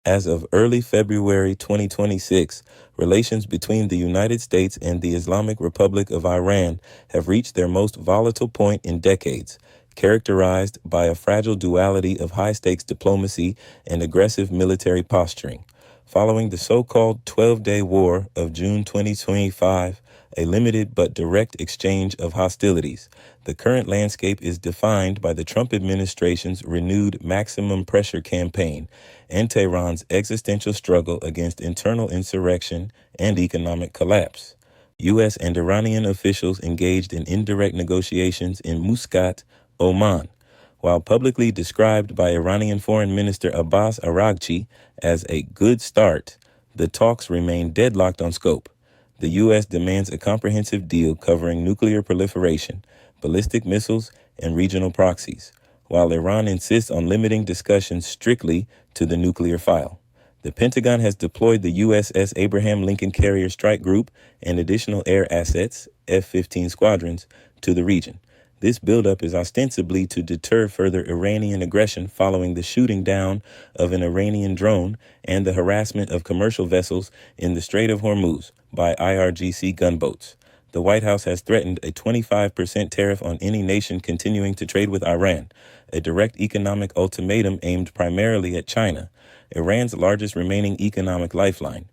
As of early February 2026, relations between the United States and the Islamic Republic of Iran have reached their most volatile point in decades, characterized by a fragile duality of high-stakes diplomacy and aggressive military posturing. Following the so-called 12-day war of June 2025, a limited but direct exchange of hostilities, the current landscape is defined by the Trump administration's renewed maximum pressure campaign and Tehran's existential struggle against internal insurrection and economic collapse. U.S. and Iranian officials engaged in indirect negotiations in Muscat, Oman. While publicly described by Iranian Foreign Minister Abbas Araghchi as a good start, the talks remain deadlocked on scope. The U.S. demands a comprehensive deal covering nuclear proliferation, ballistic missiles, and regional proxies, while Iran insists on limiting discussions strictly to the nuclear file. The Pentagon has deployed the USS Abraham Lincoln Carrier Strike Group and additional air assets, F-15 squadrons, to the region. This buildup is ostensibly to deter further Iranian aggression following the shooting down of an Iranian drone and the harassment of commercial vessels in the Strait of Hormuz by IRGC gunboats. The White House has threatened a 25% tariff on any nation continuing to trade with Iran, a direct economic ultimatum aimed primarily at China, Iran's largest remaining economic lifeline.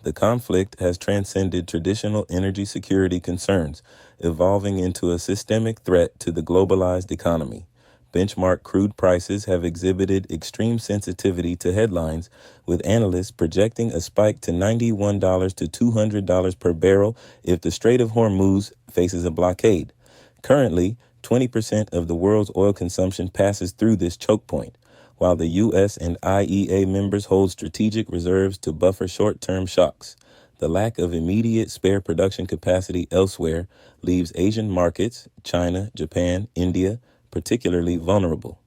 The conflict has transcended traditional energy security concerns, evolving into a systemic threat to the globalized economy. Benchmark crude prices have exhibited extreme sensitivity to headlines, with analysts projecting a spike to $91 to $200 per barrel if the Strait of Hormuz faces a blockade. Currently, 20% of the world's oil consumption passes through this choke point, while the U.S. and IEA members hold strategic reserves to buffer short-term shocks. The lack of immediate spare production capacity elsewhere leaves Asian markets, China, Japan, India, particularly vulnerable.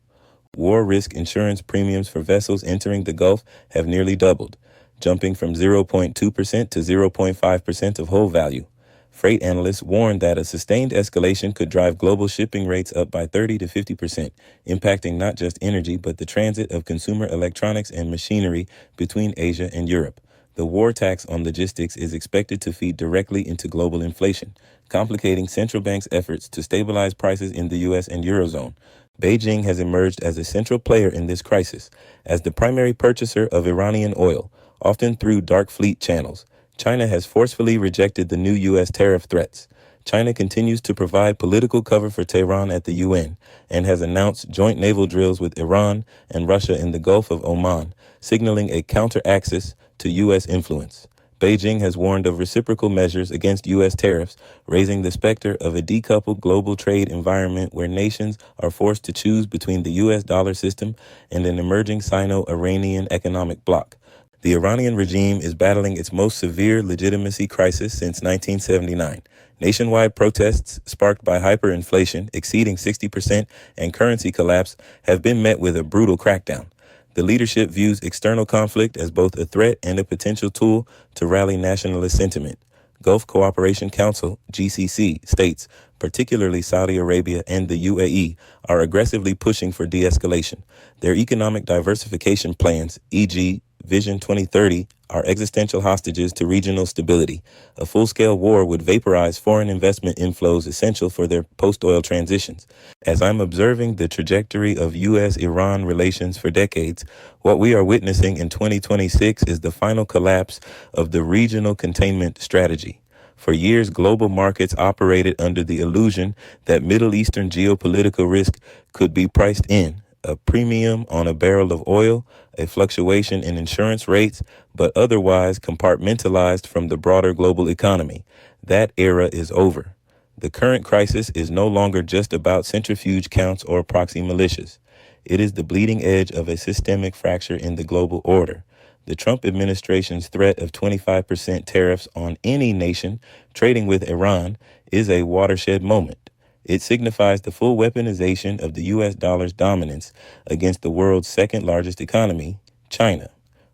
War risk insurance premiums for vessels entering the Gulf have nearly doubled, jumping from 0.2% to 0.5% of hull value. Freight analysts warn that a sustained escalation could drive global shipping rates up by 30 to 50%, impacting not just energy but the transit of consumer electronics and machinery between Asia and Europe. The war tax on logistics is expected to feed directly into global inflation, complicating central banks' efforts to stabilize prices in the U.S. and Eurozone. Beijing has emerged as a central player in this crisis, as the primary purchaser of Iranian oil, often through dark fleet channels. China has forcefully rejected the new U.S. tariff threats. China continues to provide political cover for Tehran at the UN and has announced joint naval drills with Iran and Russia in the Gulf of Oman, signaling a counter-axis to U.S. influence. Beijing has warned of reciprocal measures against U.S. tariffs, raising the specter of a decoupled global trade environment where nations are forced to choose between the U.S. dollar system and an emerging Sino-Iranian economic bloc. The Iranian regime is battling its most severe legitimacy crisis since 1979. Nationwide protests sparked by hyperinflation exceeding 60% and currency collapse have been met with a brutal crackdown. The leadership views external conflict as both a threat and a potential tool to rally nationalist sentiment. Gulf Cooperation Council, GCC, states, particularly Saudi Arabia and the UAE, are aggressively pushing for de-escalation. Their economic diversification plans, e.g., Vision 2030, are existential hostages to regional stability. A full-scale war would vaporize foreign investment inflows essential for their post-oil transitions. As I'm observing the trajectory of U.S.-Iran relations for decades, what we are witnessing in 2026 is the final collapse of the regional containment strategy. For years, global markets operated under the illusion that Middle Eastern geopolitical risk could be priced in, a premium on a barrel of oil, a fluctuation in insurance rates, but otherwise compartmentalized from the broader global economy. That era is over. The current crisis is no longer just about centrifuge counts or proxy militias. It is the bleeding edge of a systemic fracture in the global order. The Trump administration's threat of 25% tariffs on any nation trading with Iran is a watershed moment. It signifies the full weaponization of the U.S. dollar's dominance against the world's second largest economy, China.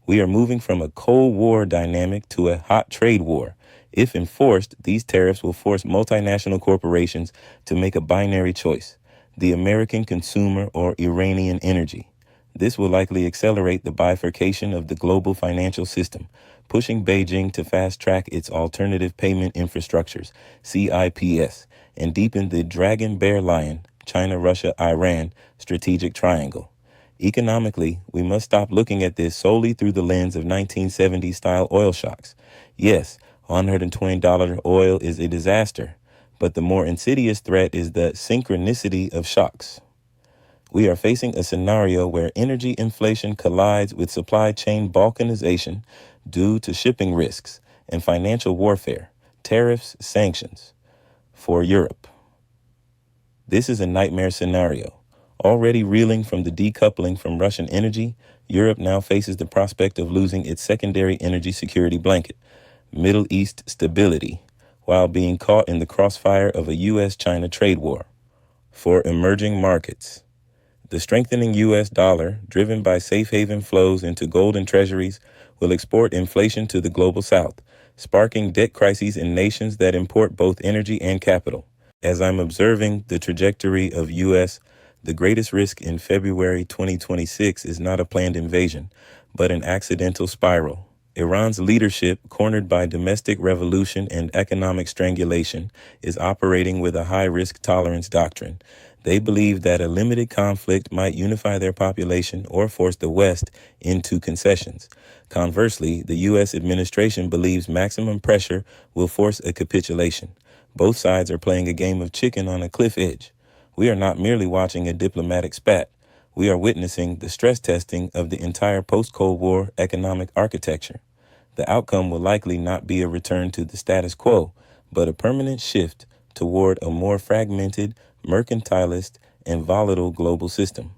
We are moving from a Cold War dynamic to a hot trade war. If enforced, these tariffs will force multinational corporations to make a binary choice: the American consumer or Iranian energy. This will likely accelerate the bifurcation of the global financial system, pushing Beijing to fast-track its alternative payment infrastructures, CIPS, and deepen the Dragon Bear Lion, China, Russia, Iran, strategic triangle. Economically, we must stop looking at this solely through the lens of 1970s-style oil shocks. Yes, $120 oil is a disaster, but the more insidious threat is the synchronicity of shocks. We are facing a scenario where energy inflation collides with supply chain balkanization due to shipping risks and financial warfare, tariffs, sanctions for Europe. This is a nightmare scenario. Already reeling from the decoupling from Russian energy, Europe now faces the prospect of losing its secondary energy security blanket, Middle East stability, while being caught in the crossfire of a U.S.-China trade war. For emerging markets, the strengthening U.S. dollar, driven by safe haven flows into gold and treasuries, will export inflation to the global south, sparking debt crises in nations that import both energy and capital. As I'm observing the trajectory of U.S., the greatest risk in February 2026 is not a planned invasion, but an accidental spiral. Iran's leadership, cornered by domestic revolution and economic strangulation, is operating with a high-risk tolerance doctrine. They believe that a limited conflict might unify their population or force the West into concessions. Conversely, the U.S. administration believes maximum pressure will force a capitulation. Both sides are playing a game of chicken on a cliff edge. We are not merely watching a diplomatic spat. We are witnessing the stress testing of the entire post-Cold War economic architecture. The outcome will likely not be a return to the status quo, but a permanent shift toward a more fragmented, mercantilist, and volatile global system.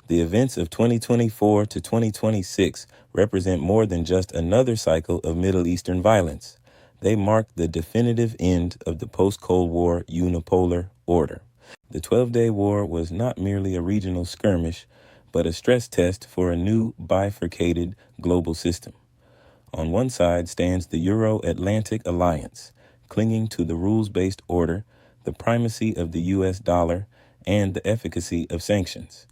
The events of 2024 to 2026 represent more than just another cycle of Middle Eastern violence. They mark the definitive end of the post-Cold War unipolar order. The 12-day war was not merely a regional skirmish, but a stress test for a new bifurcated global system. On one side stands the Euro-Atlantic Alliance, clinging to the rules-based order, the primacy of the U.S. dollar, and the efficacy of sanctions.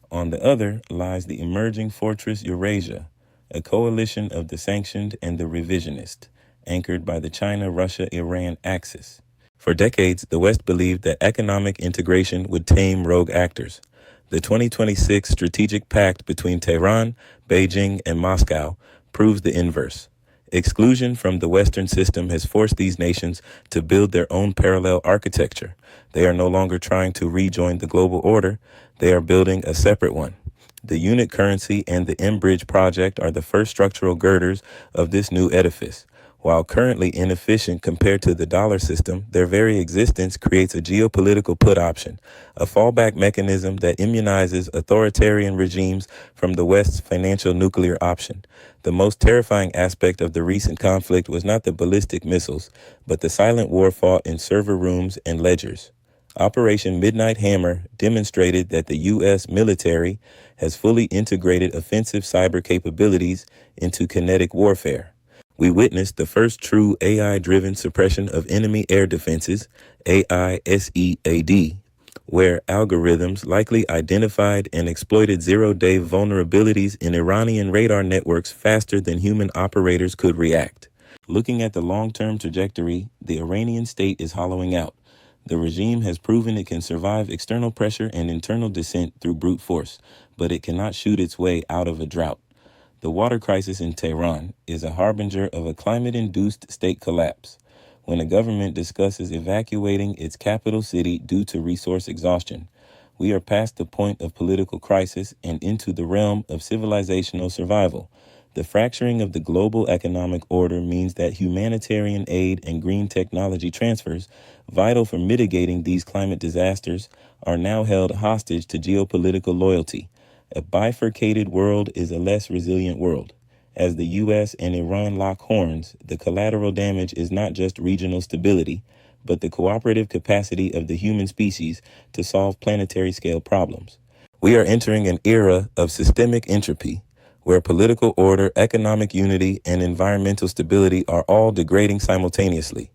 On the other lies the emerging fortress Eurasia, a coalition of the sanctioned and the revisionist, anchored by the China-Russia-Iran axis. For decades, the West believed that economic integration would tame rogue actors. The 2026 strategic pact between Tehran, Beijing, and Moscow proves the inverse. Exclusion from the Western system has forced these nations to build their own parallel architecture. They are no longer trying to rejoin the global order. They are building a separate one. The unit currency and the M-Bridge project are the first structural girders of this new edifice. While currently inefficient compared to the dollar system, their very existence creates a geopolitical put option, a fallback mechanism that immunizes authoritarian regimes from the West's financial nuclear option. The most terrifying aspect of the recent conflict was not the ballistic missiles, but the silent war fought in server rooms and ledgers. Operation Midnight Hammer demonstrated that the U.S. military has fully integrated offensive cyber capabilities into kinetic warfare. We witnessed the first true AI-driven suppression of enemy air defenses, AISEAD, where algorithms likely identified and exploited zero-day vulnerabilities in Iranian radar networks faster than human operators could react. Looking at the long-term trajectory, the Iranian state is hollowing out. The regime has proven it can survive external pressure and internal dissent through brute force, but it cannot shoot its way out of a drought. The water crisis in Tehran is a harbinger of a climate-induced state collapse. When a government discusses evacuating its capital city due to resource exhaustion, we are past the point of political crisis and into the realm of civilizational survival. The fracturing of the global economic order means that humanitarian aid and green technology transfers, vital for mitigating these climate disasters, are now held hostage to geopolitical loyalty. A bifurcated world is a less resilient world. As the U.S. and Iran lock horns, the collateral damage is not just regional stability, but the cooperative capacity of the human species to solve planetary-scale problems. We are entering an era of systemic entropy, where political order, economic unity, and environmental stability are all degrading simultaneously.